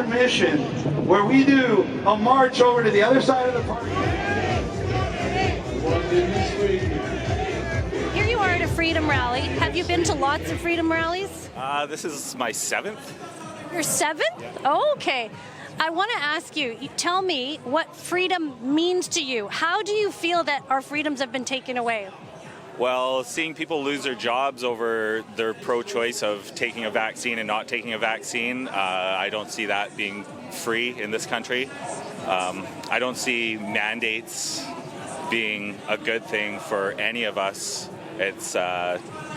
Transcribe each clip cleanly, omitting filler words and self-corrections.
intermission where we do a march over to the other side of the park. Here you are at a freedom rally. Have you been to lots of freedom rallies? This is my 7th. Your 7th? Yeah. Oh, okay. I want to ask you, tell me what freedom means to you. How do you feel that our freedoms have been taken away? Well, seeing people lose their jobs over their pro-choice of taking a vaccine and not taking a vaccine, I don't see that being free in this country. I don't see mandates being a good thing for any of us. It's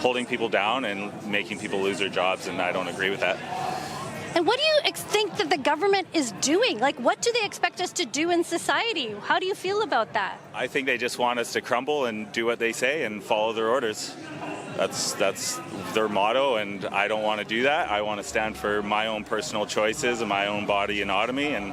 holding people down and making people lose their jobs, and I don't agree with that. And what do you think that the government is doing? Like, what do they expect us to do in society? How do you feel about that? I think they just want us to crumble and do what they say and follow their orders. That's their motto, and I don't want to do that. I want to stand for my own personal choices and my own body autonomy, and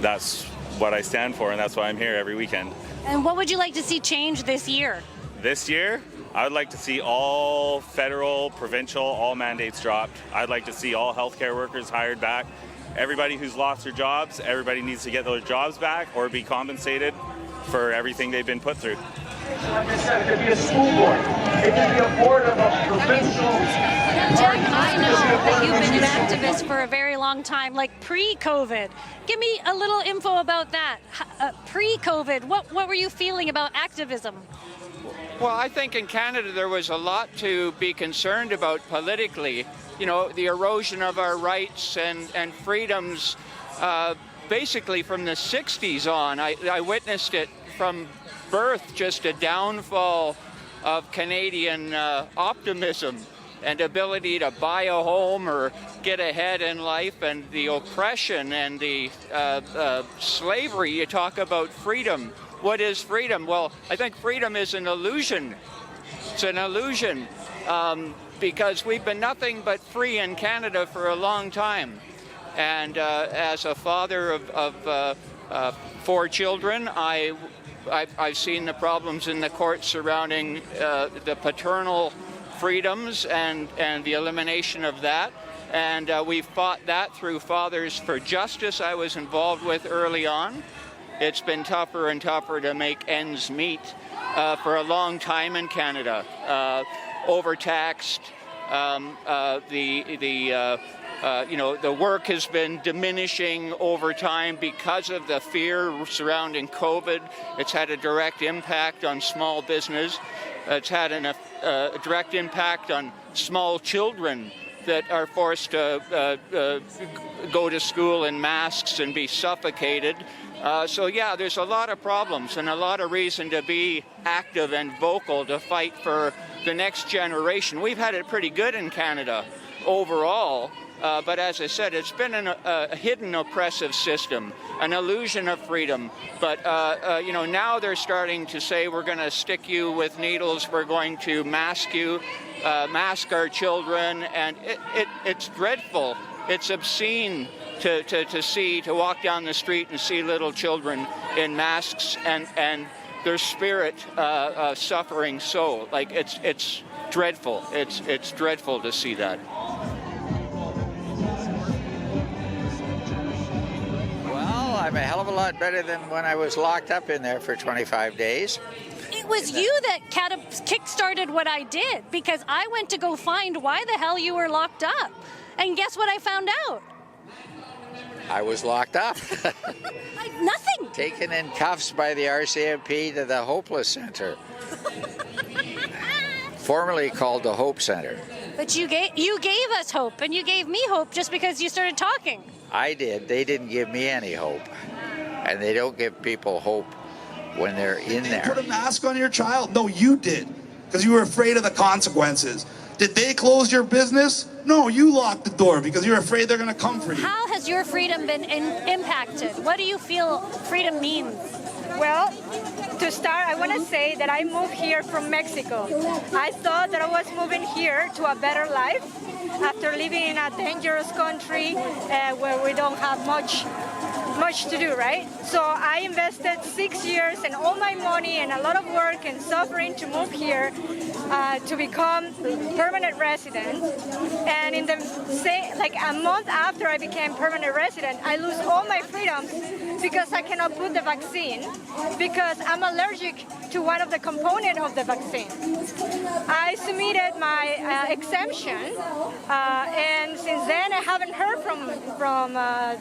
that's what I stand for, and that's why I'm here every weekend. And what would you like to see change this year? This year, I would like to see all federal, provincial, all mandates dropped. I'd like to see all healthcare workers hired back. Everybody who's lost their jobs, everybody needs to get their jobs back or be compensated for everything they've been put through. Like I said, it could be a school board. It could be a board of a provincial. Now, Jack, I know that you've been an activist for a very long time, like pre-COVID. Give me a little info about that. Pre-COVID, what were you feeling about activism? Well, I think in Canada there was a lot to be concerned about politically. You know, the erosion of our rights and freedoms basically from the 60s on. I witnessed it from birth, just a downfall of Canadian optimism and ability to buy a home or get ahead in life, and the oppression and the slavery. You talk about freedom. What is freedom? Well, I think freedom is an illusion. It's an illusion because we've been nothing but free in Canada for a long time. And as a father of 4 children, I've seen the problems in the courts surrounding the paternal freedoms and the elimination of that. And we fought that through Fathers for Justice I was involved with early on. It's been tougher and tougher to make ends meet for a long time in Canada. Overtaxed, the work has been diminishing over time because of the fear surrounding COVID. It's had a direct impact on small business. It's had a direct impact on small children that are forced to go to school in masks and be suffocated. So yeah, there's a lot of problems and a lot of reason to be active and vocal to fight for the next generation. We've had it pretty good in Canada overall, but as I said, it's been a hidden oppressive system, an illusion of freedom. But now they're starting to say we're going to stick you with needles, we're going to mask you, mask our children, and it's dreadful. It's obscene to walk down the street and see little children in masks and their spirit suffering so. Like it's dreadful. It's dreadful to see that. Well, I'm a hell of a lot better than when I was locked up in there for 25 days. It was you that kick-started what I did, because I went to go find why the hell you were locked up. And guess what I found out? I was locked up. Nothing. Taken in cuffs by the RCMP to the Hopeless Center. Formerly called the Hope Center. But you gave us hope, and you gave me hope just because you started talking. I did. They didn't give me any hope. And they don't give people hope when they're in there. Did they put a mask on your child? No, you did, because you were afraid of the consequences. Did they close your business? No, you locked the door because you're afraid they're going to come for you. How has your freedom been impacted? What do you feel freedom means? Well, to start, I want to say that I moved here from Mexico. I thought that I was moving here to a better life after living in a dangerous country where we don't have much to do, right? So I invested 6 years and all my money and a lot of work and suffering to move here. to become permanent resident. And in the like a month after I became permanent resident, I lose all my freedoms because I cannot put the vaccine because I'm allergic to one of the components of the vaccine. I submitted my exemption, and since then I haven't heard from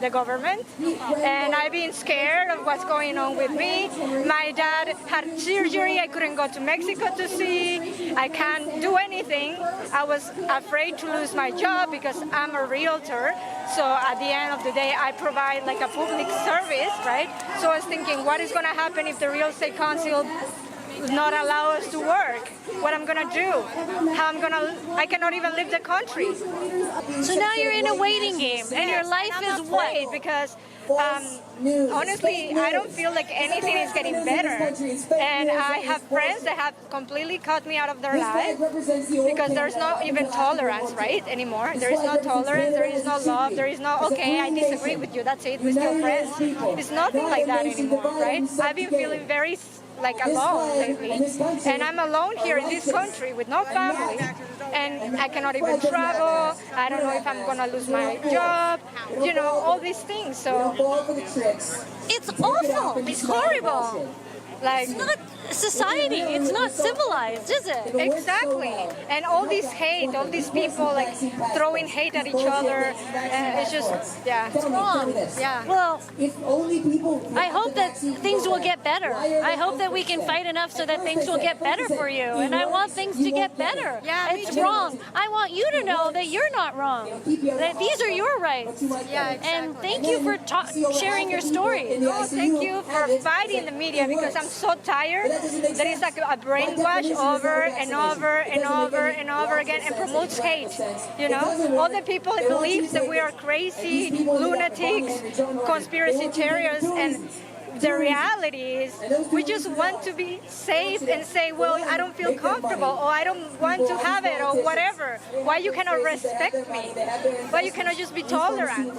the government, and I've been scared of what's going on with me. My dad had surgery. I couldn't go to Mexico to see. I can't do anything. I was afraid to lose my job because I'm a realtor. So at the end of the day, I provide like a public service, right? So I was thinking, what is going to happen if the real estate council not allow us to work? What I'm gonna do? I cannot even leave the country. So now you're in a waiting game, and your life is what? Because honestly, I don't feel like anything is getting better. And I have friends that have completely cut me out of their life because there's not even tolerance, right, anymore. There is no tolerance, there is no love, there is no, okay, I disagree with you, that's it, we're still friends. It's nothing like that anymore, right? I've been feeling very alone lately, and I'm alone here in this country with no family, and I cannot even travel. I don't know if I'm gonna lose my job, all these things. So It's awful. It's horrible. It's not society. It's not civilized, is it? Exactly. And all this hate, all these people throwing hate at each other, it's just, It's wrong. Yeah. Well, I hope that things will get better. I hope that we can fight enough so that things will get better for you. And I want things to get better. Yeah, it's wrong. I want you to know that you're not wrong. That these are your rights. Yeah, exactly. And thank you for sharing your story. No, thank you for fighting the media because I'm so tired. There is like a brainwash over and over and over and over again and promotes hate. All the people that believe that we are crazy, lunatics, conspiracy theorists, and the reality is we just want to be safe and say, well, I don't feel comfortable, or I don't want to have it, or whatever. Why you cannot respect me? Why you cannot just be tolerant?